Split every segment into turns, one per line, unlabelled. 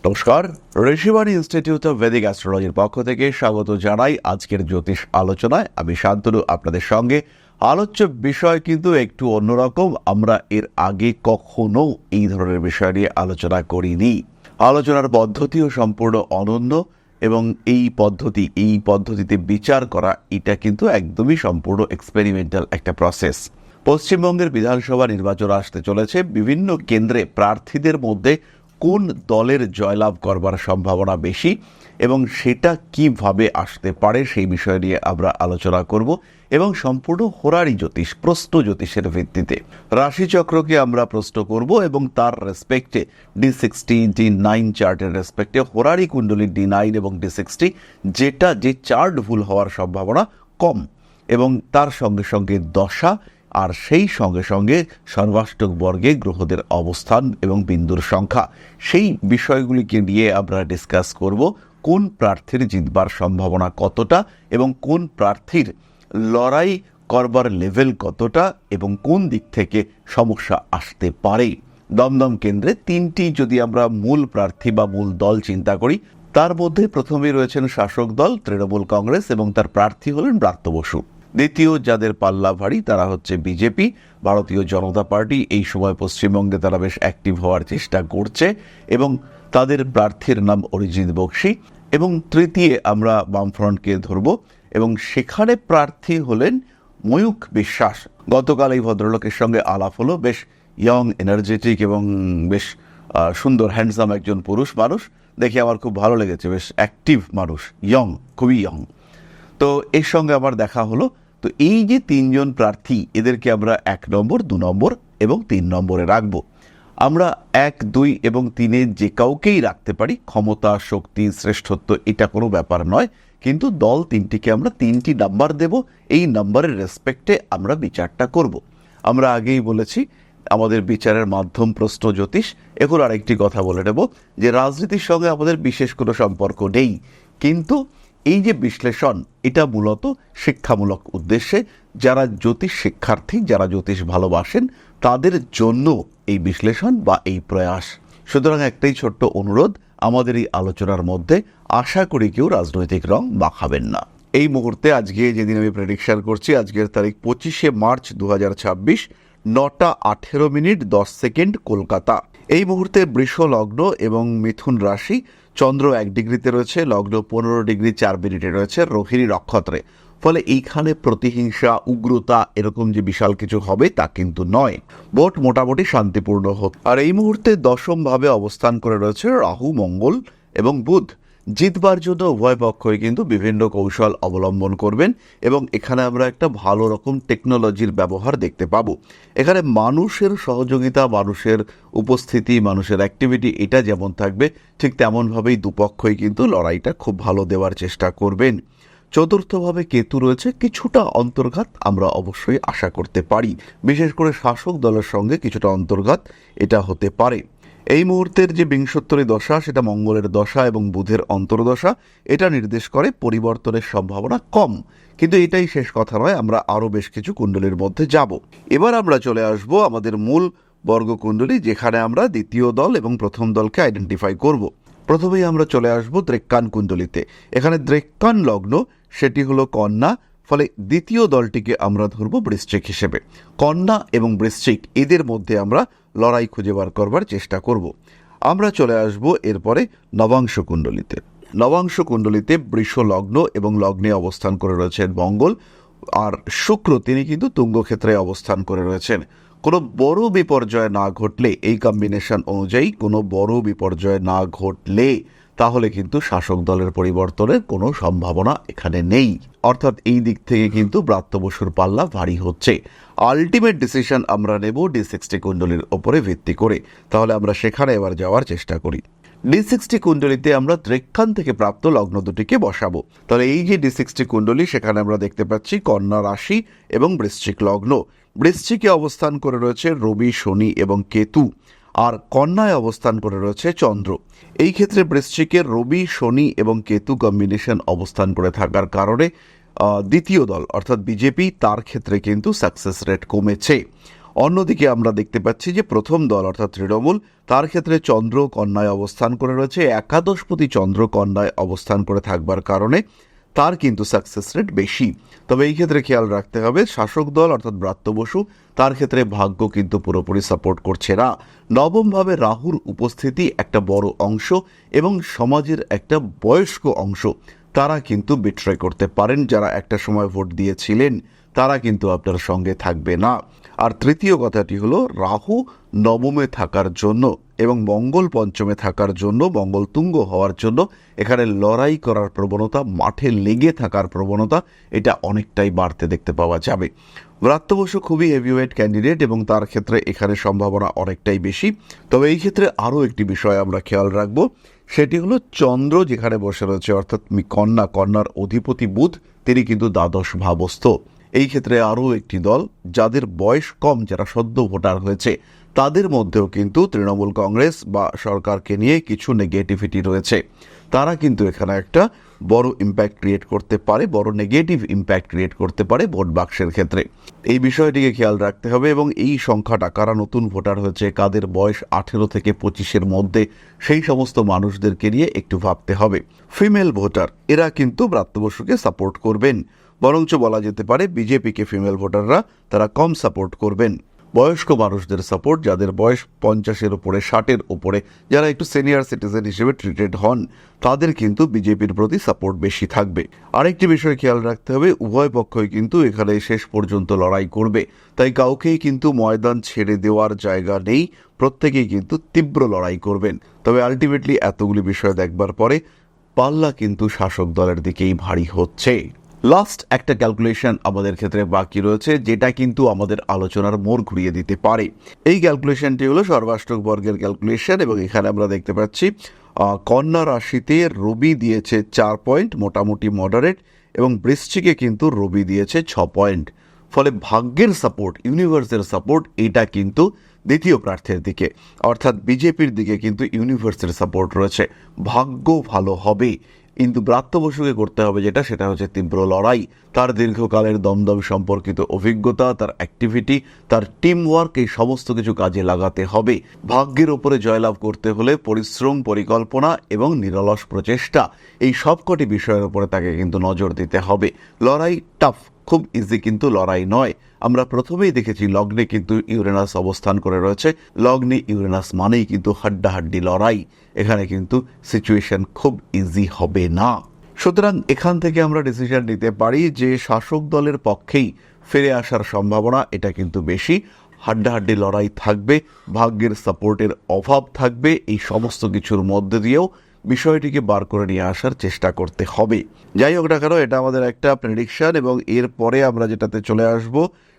নমস্কার, Rishibani institute of Vedic অ্যাস্ট্রোলজির পক্ষ থেকে স্বাগত জানাই আজকের জ্যোতিষ আলোচনায়। আমি শান্তনু আপনাদের সঙ্গে। আলোচ্য বিষয় কিন্তু একটু অন্যরকম। আমরা এর আগে কখনো এই ধরনের বিষয় নিয়ে আলোচনা করিনি। আলোচনার পদ্ধতিও সম্পূর্ণ অনন্য এবং এই পদ্ধতিতে বিচার করা এটা কিন্তু একদমই সম্পূর্ণ এক্সপেরিমেন্টাল একটা প্রসেস। পশ্চিমবঙ্গের বিধানসভা নির্বাচন আসতে চলেছে। বিভিন্ন কেন্দ্রে প্রার্থীদের মধ্যে কোন দলের জয়লাভ করবার সম্ভাবনা বেশি এবং সেটা কিভাবে আসতে পারে সেই বিষয় নিয়ে আমরা আলোচনা করব এবং সম্পূর্ণ হোরারি জ্যোতিষ, প্রশ্ন জ্যোতিষের ভিত্তিতে রাশিচক্রকে আমরা প্রশ্ন করব এবং তার রেসপেক্টে D60 D9 চার্টের রেসপেক্টে হোরারি কুণ্ডলী D9 এবং D60 যে চার্ট ভুল হওয়ার সম্ভাবনা কম এবং তার সঙ্গে সঙ্গে দশা আর সেই সঙ্গে সঙ্গে সর্বাষ্টক বর্গে গ্রহদের অবস্থান এবং বিন্দুর সংখ্যা, সেই বিষয়গুলিকে নিয়ে আমরা ডিসকাস করব। কোন প্রার্থীর জিতবার সম্ভাবনা কতটা এবং কোন প্রার্থীর লড়াই করবার লেভেল কতটা এবং কোন দিক থেকে সমস্যা আসতে পারে। দমদম কেন্দ্রে তিনটি যদি আমরা মূল প্রার্থী বা মূল দল চিন্তা করি, তার মধ্যে প্রথমেই রয়েছেন শাসক দল তৃণমূল কংগ্রেস এবং তার প্রার্থী হলেন ব্রাত্য বসু। দ্বিতীয় যাদের পাল্লা ভারী তারা হচ্ছে বিজেপি, ভারতীয় জনতা পার্টি। এই সময় পশ্চিমবঙ্গে তারা বেশ অ্যাক্টিভ হওয়ার চেষ্টা করছে এবং তাদের প্রার্থীর নাম অরিজিৎ বক্সী। এবং তৃতীয় আমরা বামফ্রন্টকে ধরব এবং সেখানে প্রার্থী হলেন ময়ূখ বিশ্বাস। গতকাল এই ভদ্রলোকের সঙ্গে আলাপ হলো। বেশ ইয়ং, এনার্জেটিক এবং বেশ সুন্দর হ্যান্ডসাম একজন পুরুষ মানুষ। দেখে আমার খুব ভালো লেগেছে। বেশ অ্যাক্টিভ মানুষ, ইয়ং, খুবই ইয়ং। তো এর সঙ্গে আমার দেখা হলো। তো এই যে তিনজন প্রার্থী, এদেরকে আমরা 1 নম্বর, 2 নম্বর এবং 3 নম্বরে রাখবো। আমরা 1, 2 এবং 3 যে কাউকেই রাখতে পারি। ক্ষমতা, শক্তি, শ্রেষ্ঠত্ব এটা কোনো ব্যাপার নয়, কিন্তু দল তিনটিকে আমরা 3টি নাম্বার দেব। এই নাম্বারের রেসপেক্টে আমরা বিচারটা করব। আমরা আগেই বলেছি আমাদের বিচারের মাধ্যম প্রশ্ন জ্যোতিষ। এখন আরেকটি কথা বলে নেব যে রাজনীতির সঙ্গে আমাদের বিশেষ কোনো সম্পর্ক নেই, কিন্তু এই যে বিশ্লেষণ এটা মূলত শিক্ষামূলক উদ্দেশ্যে, যারা জ্যোতিষ শিক্ষার্থী, যারা জ্যোতিষ ভালোবাসেন তাদের জন্য এই বিশ্লেষণ বা এই প্রয়াস। সুতরাং একটাই ছোট্ট অনুরোধ, আমাদের এই আলোচনার মধ্যে আশা করি কেউ রাজনৈতিক রং মাখাবেন না। এই মুহূর্তে আজকে যেদিন আমি প্রেডিকশন করছি, আজকের তারিখ 25শে মার্চ 2026, 9টা 18 মিনিট 10 সেকেন্ড কলকাতা। এই মুহূর্তে বৃষ লগ্ন এবং মিথুন রাশি। চন্দ্র 1 ডিগ্রিতে রয়েছে, লগ্ন 15 ডিগ্রি 4 মিনিটে রয়েছে, রোহিণী নক্ষত্রে। ফলে এইখানে প্রতিহিংসা, উগ্রতা এরকম যে বিশাল কিছু হবে তা কিন্তু নয়। ভোট মোটামুটি শান্তিপূর্ণ হোক। আর এই মুহূর্তে দশম ভাবে অবস্থান করে রয়েছে রাহু, মঙ্গল এবং বুধ। জিতবার জন্য উভয় পক্ষই কিন্তু বিভিন্ন কৌশল অবলম্বন করবেন এবং এখানে আমরা একটা ভালো রকম টেকনোলজির ব্যবহার দেখতে পাবো। এখানে মানুষের সহযোগিতা, মানুষের উপস্থিতি, মানুষের অ্যাক্টিভিটি এটা যেমন থাকবে, ঠিক তেমনভাবেই দুপক্ষই কিন্তু লড়াইটা খুব ভালো দেওয়ার চেষ্টা করবেন। চতুর্থভাবে কেতু রয়েছে, কিছুটা অন্তর্ঘাত আমরা অবশ্যই আশা করতে পারি। বিশেষ করে শাসক দলের সঙ্গে কিছুটা অন্তর্ঘাত এটা হতে পারে। এই মুহূর্তের যে বিংশোত্তরী দশা, সেটা মঙ্গলের দশা এবং বুধের অন্তর্দশা। এটা নির্দেশ করে পরিবর্তনের সম্ভাবনা কম, কিন্তু এটাই শেষ কথা নয়। আমরা আরও বেশ কিছু কুণ্ডলীর মধ্যে যাব। এবার আমরা চলে আসব আমাদের মূল বর্গকুণ্ডলী, যেখানে আমরা দ্বিতীয় দল এবং প্রথম দলকে আইডেন্টিফাই করব। প্রথমেই আমরা চলে আসব দ্রেক্কান কুণ্ডলীতে। এখানে দ্রেক্কান লগ্ন, সেটি হলো কন্যা। ফলে দ্বিতীয় দলটিকে আমরা ধরব বৃশ্চিক হিসেবে। কন্যা এবং বৃশ্চিক এদের মধ্যে আমরা লড়াই খুঁজে বার করবার চেষ্টা করব। আমরা চলে আসব এরপরে নবাংশ কুণ্ডলীতে। নবাংশ কুণ্ডলীতে বৃষ লগ্ন এবং লগ্নে অবস্থান করে রয়েছেন মঙ্গল আর শুক্র, তিনি কিন্তু তুঙ্গক্ষেত্রে অবস্থান করে রয়েছেন। কোনো বড় বিপর্যয় না ঘটলে, এই কম্বিনেশন অনুযায়ী কোনো বড় বিপর্যয় না ঘটলে তাহলে কিন্তু শাসক দলের পরিবর্তনের কোনো সম্ভাবনা এখানে নেই। অর্থাৎ এই দিক থেকে কিন্তু ব্রাত্য বসুর পাল্লা ভারী হচ্ছে। আলটিমেট ডিসিশন আমরা নেব D60 কুণ্ডলীর ওপরে ভিত্তি করে। তাহলে আমরা সেখানে এবার যাওয়ার চেষ্টা করি। D60 কুণ্ডলীতে আমরা দ্রেক্কান থেকে প্রাপ্ত লগ্ন দুটিকে বসাবো। তাহলে এই যে D60 কুণ্ডলী, সেখানে আমরা দেখতে পাচ্ছি কন্যা রাশি এবং বৃশ্চিক লগ্ন। বৃশ্চিকে অবস্থান করে রয়েছে রবি, শনি এবং কেতু, আর কন্যায় অবস্থান করে রয়েছে চন্দ্র। এই ক্ষেত্রে বৃশ্চিকের রবি, শনি এবং কেতু কম্বিনেশন অবস্থান করে থাকার কারণে দ্বিতীয় দল অর্থাৎ বিজেপি, তার ক্ষেত্রে কিন্তু সাকসেস রেট কমেছে। অন্যদিকে আমরা দেখতে পাচ্ছি যে প্রথম দল অর্থাৎ তৃণমূল, তার ক্ষেত্রে চন্দ্র কন্যায় অবস্থান করে রয়েছে। একাদশপতি চন্দ্র কন্যায় অবস্থান করে থাকবার কারণে তার কিন্তু সাকসেস রেট বেশি। তবে এই ক্ষেত্রে খেয়াল রাখতে হবে শাসক দল অর্থাৎ ব্রাত্য বসু, তার ক্ষেত্রে ভাগ্য কিন্তু পুরোপুরি সাপোর্ট করছে না। নবমভাবে রাহুর উপস্থিতি একটা বড় অংশ এবং সমাজের একটা বয়স্ক অংশ তারা কিন্তু বিট্রে করতে পারেন। যারা একটা সময় ভোট দিয়েছিলেন তারা কিন্তু আপনার সঙ্গে থাকবে না। আর তৃতীয় কথাটি হলো রাহু নবমে থাকার জন্য এবং মঙ্গল পঞ্চমে থাকার জন্য, মঙ্গল তুঙ্গ হওয়ার জন্য এখানে লড়াই করার প্রবণতা, মাঠে লেগে থাকার প্রবণতা এটা অনেকটাই বাড়তে দেখতে পাওয়া যাবে। ব্রাত্য বসু খুবই হেভিওয়েট ক্যান্ডিডেট এবং তার ক্ষেত্রে এখানে সম্ভাবনা অনেকটাই বেশি। তবে এই ক্ষেত্রে আরও একটি বিষয় আমরা খেয়াল রাখবো, সেটি হলো চন্দ্র যেখানে বসে রয়েছে অর্থাৎ কন্যার অধিপতি বুধ, তিনি কিন্তু দ্বাদশ ভাবস্থ। এই ক্ষেত্রে আরও একটি দল যাদের বয়স কম, যারা সদ্য ভোটার হয়েছে, তাদের মধ্যেও কিন্তু তৃণমূল কংগ্রেস বা সরকারকে নিয়ে কিছু নেগেটিভিটি রয়েছে। তারা কিন্তু এখানে একটা বড় ইম্প্যাক্ট ক্রিয়েট করতে পারে, বড় নেগেটিভ ইম্প্যাক্ট ক্রিয়েট করতে পারে ভোট বাক্সের ক্ষেত্রে। এই বিষয়টিকে খেয়াল রাখতে হবে এবং এই সংখ্যাটা কারা নতুন ভোটার হয়েছে, কাদের বয়স 18 থেকে 25-এর মধ্যে, সেই সমস্ত মানুষদেরকে নিয়ে একটু ভাবতে হবে। ফিমেল ভোটার এরা কিন্তু ব্রাত্য বসুকে সাপোর্ট করবেন, বরঞ্চ বলা যেতে পারে বিজেপিকে ফিমেল ভোটাররা তারা কম সাপোর্ট করবেন। বয়স্ক মানুষদের সাপোর্ট, যাদের বয়স 50-এর উপরে, 60-এর উপরে, যারা একটু সিনিয়র সিটিজেন হিসেবে ট্রিটেড হন, তাদের কিন্তু বিজেপির প্রতি সাপোর্ট বেশি থাকবে। আরেকটি বিষয় খেয়াল রাখতে হবে, উভয় পক্ষই কিন্তু এখানে শেষ পর্যন্ত লড়াই করবে, তাই কাউকেই কিন্তু ময়দান ছেড়ে দেওয়ার জায়গা নেই, প্রত্যেকেই কিন্তু তীব্র লড়াই করবেন। তবে আলটিমেটলি এতগুলি বিষয় দেখবার পরে পাল্লা কিন্তু শাসক দলের দিকেই ভারী হচ্ছে। লাস্ট একটা ক্যালকুলেশন আমাদের ক্ষেত্রে বাকি রয়েছে, যেটা কিন্তু আমাদের আলোচনার মোড় ঘুরিয়ে দিতে পারে। এই ক্যালকুলেশনটি হলো সর্বাষ্টক বর্গের ক্যালকুলেশন এবং এখানে আমরা দেখতে পাচ্ছি কন্যা রাশিতে রবি দিয়েছে 4 পয়েন্ট, মোটামুটি মডারেট, এবং বৃশ্চিকে কিন্তু রবি দিয়েছে 6 পয়েন্ট। ফলে ভাগ্যের সাপোর্ট, ইউনিভার্সের সাপোর্ট এটা কিন্তু দ্বিতীয় প্রার্থীর দিকে অর্থাৎ বিজেপির দিকে কিন্তু ইউনিভার্সের সাপোর্ট রয়েছে, ভাগ্য ভালো হবে। কিন্তু ব্রাত্য বসুকে করতে হবে যেটা, সেটা হচ্ছে তীব্র লড়াই, তার দীর্ঘকালের দমদম সম্পর্কিত অভিজ্ঞতা, তার অ্যাক্টিভিটি, তার টিম ওয়ার্ক, এই সমস্ত কিছু কাজে লাগাতে হবে। ভাগ্যের ওপরে জয়লাভ করতে হলে পরিশ্রম, পরিকল্পনা এবং নিরলস প্রচেষ্টা, এই সবকটি বিষয়ের উপরে তাকে কিন্তু নজর দিতে হবে। লড়াই টাফ, খুব ইজি কিন্তু লড়াই নয়। আমরা প্রথমেই দেখেছি লগ্নে কিন্তু ইউরেনাস অবস্থান করে রয়েছে, লগ্নে ইউরেনাস মানেই কিন্তু হাড্ডাহাড্ডি লড়াই, এখানে কিন্তু সিচুয়েশন খুব ইজি হবে না। সুতরাং এখান থেকে আমরা ডিসিশন নিতে পারি যে শাসক দলের পক্ষেই ফিরে আসার সম্ভাবনা এটা কিন্তু বেশি। হাড্ডাহাড্ডি লড়াই থাকবে, ভাগ্যের সাপোর্টের অভাব থাকবে, এই সমস্ত কিছুর মধ্যে দিয়েও বিষয়টিকে বার করে নিয়ে আসার চেষ্টা করতে হবে। যাই হোক না কেন, এটা আমাদের একটা প্রেডিকশন এবং এরপরে আমরা যেটাতে চলে আসব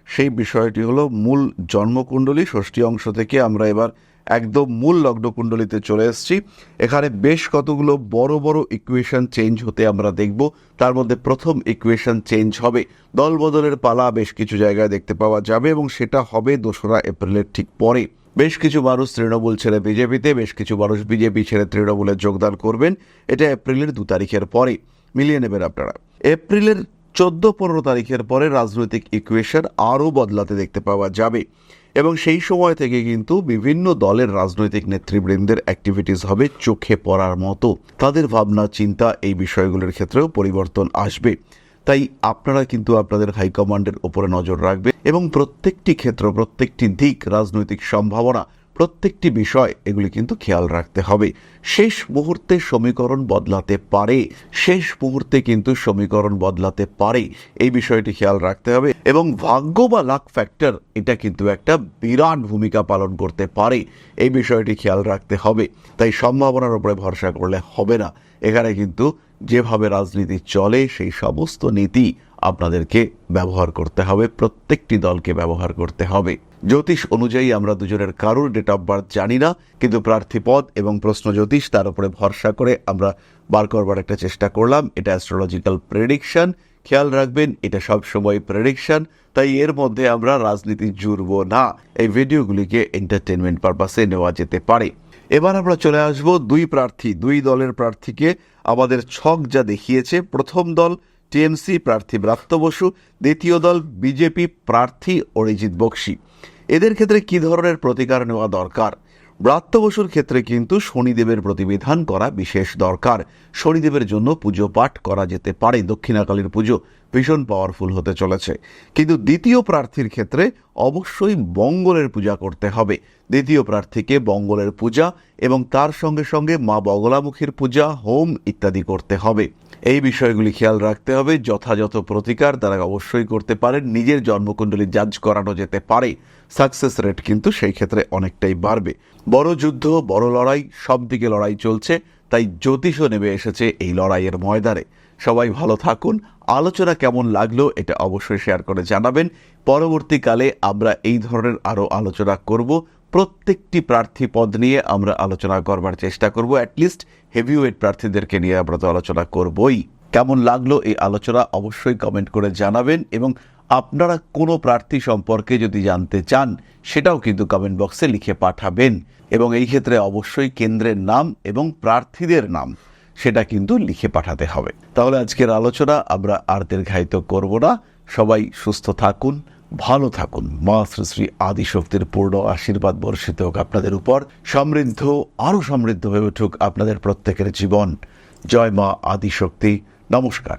সেই বিষয়টি হলো মূল জন্মকুণ্ডলী। ষষ্ঠী অংশ থেকে আমরা এবার একদম মূল লগ্নকুণ্ডলিতে চলে এসেছি। এখানে বেশ কতগুলো বড় বড় ইকুয়েশন চেঞ্জ হতে আমরা দেখব। তার মধ্যে প্রথম ইকুয়েশন চেঞ্জ হবে, দল বদলের পালা বেশ কিছু জায়গায় দেখতে পাওয়া যাবে এবং সেটা হবে 2রা এপ্রিলের ঠিক পরে। বেশ কিছু মানুষ তৃণমূল ছেড়ে বিজেপিতে, বেশ কিছু মানুষ বিজেপি ছেড়ে তৃণমূলে যোগদান করবেন। এটা এপ্রিলের 2 তারিখের পরে, মিলিয়ে নেবেন আপনারা। এপ্রিলের 14-15 তারিখের পরে রাজনৈতিক ইকুয়েশন আরও বদলাতে দেখতে পাওয়া যাবে এবং সেই সময় থেকে কিন্তু বিভিন্ন দলের রাজনৈতিক নেতৃবৃন্দের অ্যাক্টিভিটিস হবে চোখে পড়ার মতো, তাদের ভাবনা চিন্তা এই বিষয়গুলোর ক্ষেত্রেও পরিবর্তন আসবে। তাই আপনারা কিন্তু আপনাদের হাইকমান্ডের উপরে নজর রাখবেন এবং প্রত্যেকটি ক্ষেত্র, প্রত্যেকটি দিক, রাজনৈতিক সম্ভাবনা, প্রত্যেকটি বিষয় এগুলি কিন্তু খেয়াল রাখতে হবে। শেষ মুহূর্তে সমীকরণ বদলাতে পারে, শেষ মুহূর্তে কিন্তু সমীকরণ বদলাতে পারে, এই বিষয়টি খেয়াল রাখতে হবে এবং ভাগ্য বা লাক ফ্যাক্টর এটা কিন্তু একটা বিরাট ভূমিকা পালন করতে পারে, এই বিষয়টি খেয়াল রাখতে হবে। তাই সম্ভাবনার উপরে ভরসা করলে হবে না, এখানে কিন্তু যেভাবে রাজনীতি চলে সেই সমস্ত নীতি আপনাদেরকে ব্যবহার করতে হবে, প্রত্যেকটি দলকে ব্যবহার করতে হবে। জ্যোতিষ অনুযায়ী আমরা দুজনের কারোর ডেট অফ বার্থ জানি না, কিন্তু প্রার্থী পদ এবং প্রশ্ন জ্যোতিষ তার উপরে ভরসা করে আমরা বার করবার একটা চেষ্টা করলাম। এটা অ্যাস্ট্রোলজিক্যাল প্রেডিকশন, খেয়াল রাখবেন এটা সবসময় প্রেডিকশন, তাই এর মধ্যে আমরা রাজনীতি জুড়ব না। এই ভিডিওগুলিকে এন্টারটেনমেন্ট পারপাসে নেওয়া যেতে পারে। এবার আমরা চলে আসব দুই দলের প্রার্থীকে আমাদের ছক যা দেখিয়েছে। প্রথম দল টিএমসি প্রার্থী ব্রাত্য বসু, দ্বিতীয় দল বিজেপি প্রার্থী অরিজিৎ বক্সি। এদের ক্ষেত্রে কি ধরনের প্রতিকার নেওয়া দরকার? ব্রাত্য বসুর ক্ষেত্রে কিন্তু শনিদেবের প্রতিবিধান করা বিশেষ দরকার। শনিদেবের জন্য পুজো পাঠ করা যেতে পারে। দক্ষিণাকালীর পুজো ভীষণ পাওয়ারফুল হতে চলেছে। কিন্তু দ্বিতীয় প্রার্থীর ক্ষেত্রে অবশ্যই মঙ্গলের পূজা করতে হবে। দ্বিতীয় প্রার্থীকে মঙ্গলের পূজা এবং তার সঙ্গে সঙ্গে মা বগলামুখীর পূজা, হোম ইত্যাদি করতে হবে। এই বিষয়গুলি খেয়াল রাখতে হবে। যথাযথ প্রতিকার তারা অবশ্যই করতে পারেন। নিজের জন্মকুণ্ডলী জাজ করানো যেতে পারে। সাকসেস রেট কিন্তু সেই ক্ষেত্রে অনেকটাই বাড়বে। বড় যুদ্ধ, বড় লড়াই, সব দিকে লড়াই চলছে, তাই জ্যোতিষও নেমে এসেছে এই লড়াইয়ের ময়দানে। সবাই ভালো থাকুন। আলোচনা কেমন লাগলো এটা অবশ্যই শেয়ার করে জানাবেন। পরবর্তীকালে আমরা এই ধরনের আরও আলোচনা করব। প্রত্যেকটি প্রার্থী পদ নিয়ে আমরা আলোচনা করবার চেষ্টা করব। অ্যাটলিস্ট হেভিওয়েট প্রার্থীদেরকে নিয়ে আমরা তো আলোচনা করবই। কেমন লাগলো এই আলোচনা অবশ্যই কমেন্ট করে জানাবেন, এবং আপনারা কোনো প্রার্থী সম্পর্কে যদি জানতে চান সেটাও কিন্তু কমেন্ট বক্সে লিখে পাঠাবেন, এবং এই ক্ষেত্রে অবশ্যই কেন্দ্রের নাম এবং প্রার্থীদের নাম সেটা কিন্তু লিখে পাঠাতে হবে। তাহলে আজকের আলোচনা আমরা আর দীর্ঘায়িত করব না। সবাই সুস্থ থাকুন, ভালো থাকুন। মা শ্রী শ্রী আদিশক্তির পূর্ণ আশীর্বাদ বর্ষিত হোক আপনাদের উপর। সমৃদ্ধ, আরও সমৃদ্ধ হয়ে উঠুক আপনাদের প্রত্যেকের জীবন। জয় মা আদিশক্তি। নমস্কার।